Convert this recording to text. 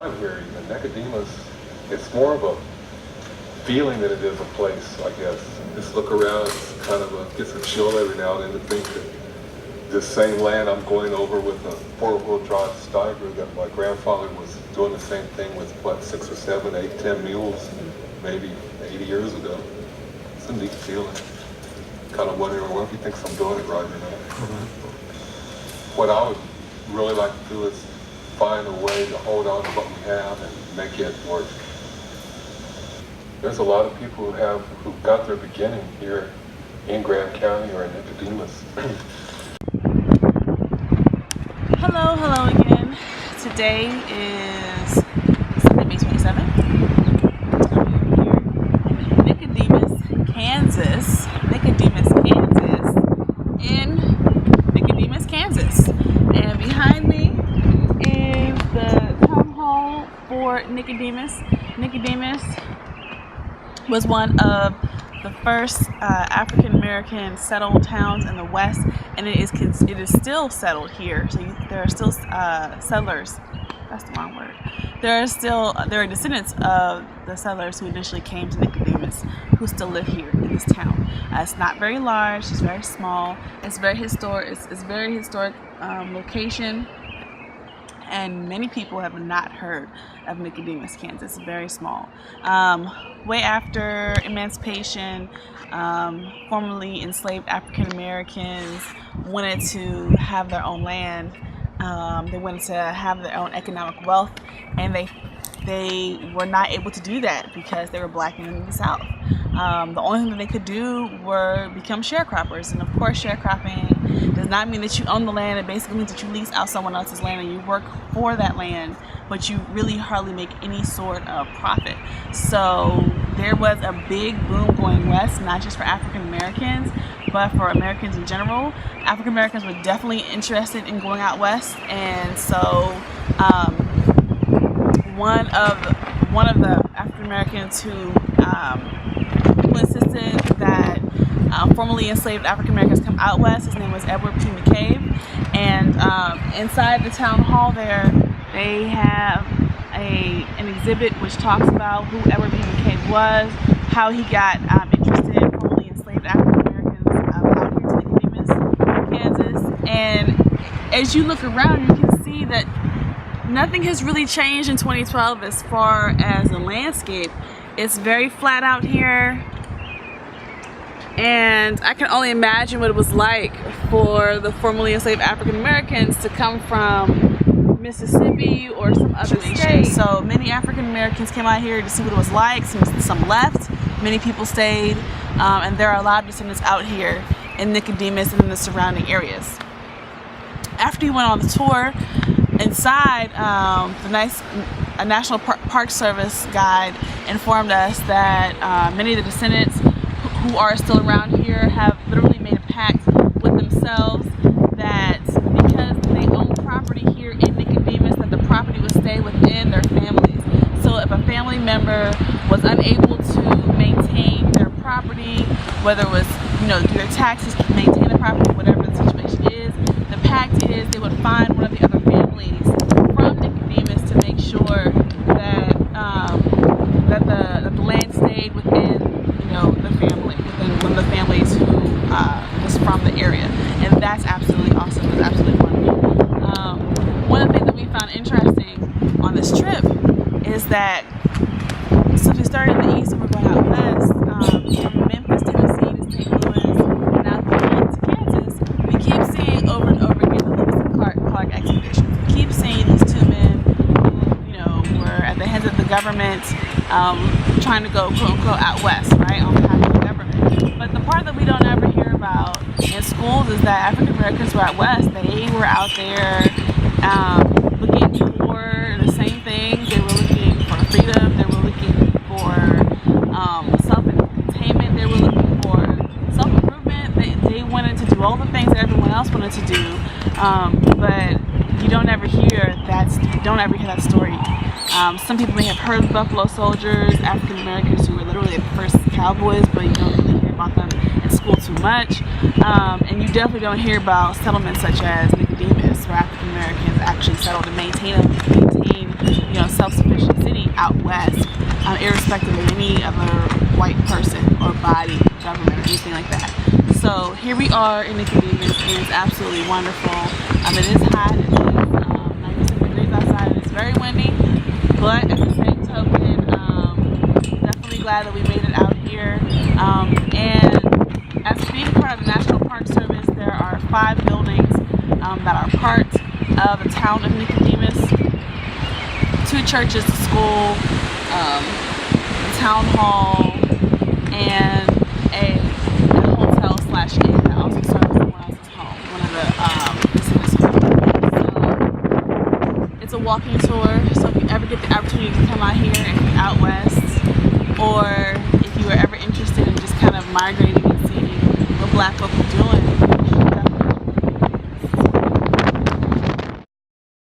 I'm here, even Nicodemus, it's more of a feeling than it is a place, I guess. Just look around, it's kind of gets a chill every now and then to think that this same land I'm going over with a four-wheel drive stagger, that my grandfather was doing the same thing with, what, 6 or 7, 8, 10 mules, maybe 80 years ago. It's a neat feeling. Kind of wondering, well, if he thinks I'm doing it right or not. What I would really like to do is find a way to hold on to what we have and make it work. There's a lot of people who got their beginning here in Graham County or in Nicodemus. Hello again. Today is Sunday, May 27th. We're here in Nicodemus, Kansas. And behind me is the town hall for Nicodemus. Nicodemus was one of the first African American settled towns in the West, and it is still settled here. So there are still settlers. That's the wrong word. There are descendants of the settlers who initially came to Nicodemus, who still live here in this town. It's not very large. It's very small. It's very historic. It's very historic location. And many people have not heard of Nicodemus, Kansas. It's very small. Way after emancipation, formerly enslaved African Americans wanted to have their own land. They wanted to have their own economic wealth, and they were not able to do that because they were black and in the South. The only thing that they could do were become sharecroppers, and of course sharecropping does not mean that you own the land. It basically means that you lease out someone else's land and you work for that land, but you really hardly make any sort of profit. So there was a big boom going west, not just for African Americans, but for Americans in general. African Americans were definitely interested in going out west, and so one of the African Americans who insisted that formerly enslaved African Americans come out west. His name was Edward P. McCabe, and inside the town hall there, they have an exhibit which talks about who Edward P. McCabe was, how he got interested in formerly enslaved African Americans out here to Nicodemus, Kansas. And as you look around, you can see that nothing has really changed in 2012 as far as the landscape. It's very flat out here, and I can only imagine what it was like for the formerly enslaved African Americans to come from Mississippi or some other state. So many African Americans came out here to see what it was like. Some left, many people stayed, and there are a lot of descendants out here in Nicodemus and in the surrounding areas. After we went on the tour, inside, a National Park Service guide informed us that many of the descendants who are still around here have literally made a pact with themselves that because they own property here in Nicodemus, that the property would stay within their families. So if a family member was unable to maintain their property, whether it was, do their taxes, maintain the property, whatever the situation is, the pact is they would find one of the other families from Nicodemus to make sure that that the land stayed within the family, within one of the families who was from the area, and that's absolutely awesome. That's absolutely wonderful. One of the things that we found interesting on this trip is that since we started in the east and we're going out west, from Memphis, Tennessee to St. Louis, and out to Kansas, we keep seeing over and over again the Lewis and Clark expeditions. We keep seeing these two men who were at the heads of the government, trying to go quote unquote out west, right, on behalf of the government. But the part that we don't ever hear about in schools is that African Americans were out west. They were out there looking for the same thing. They were looking for freedom. They were looking for self-containment. They were looking for self-improvement. They wanted to do all the things that everyone else wanted to do, but you don't ever hear that story. Some people may have heard of Buffalo Soldiers, African Americans who were literally the first cowboys, but you don't really hear about them in school too much. And you definitely don't hear about settlements such as Nicodemus, where African Americans actually settled and maintained self-contained, you know, self-sufficient city out west, irrespective of any other white person or body, government, or anything like that. So here we are in Nicodemus, and it's absolutely wonderful. It is hot. It is 96 degrees outside. It's very windy, but at the same token, definitely glad that we made it out here. And as being part of the National Park Service, there are 5 buildings that are part of the town of Nicodemus. 2 churches, a school, a town hall, and a hotel slash inn that also serves someone else's home, one of the business homes. So it's a walking tour. So if you ever get the opportunity to come out here and be out west, or if you are ever interested in just kind of migrating and seeing what Black folk are doing,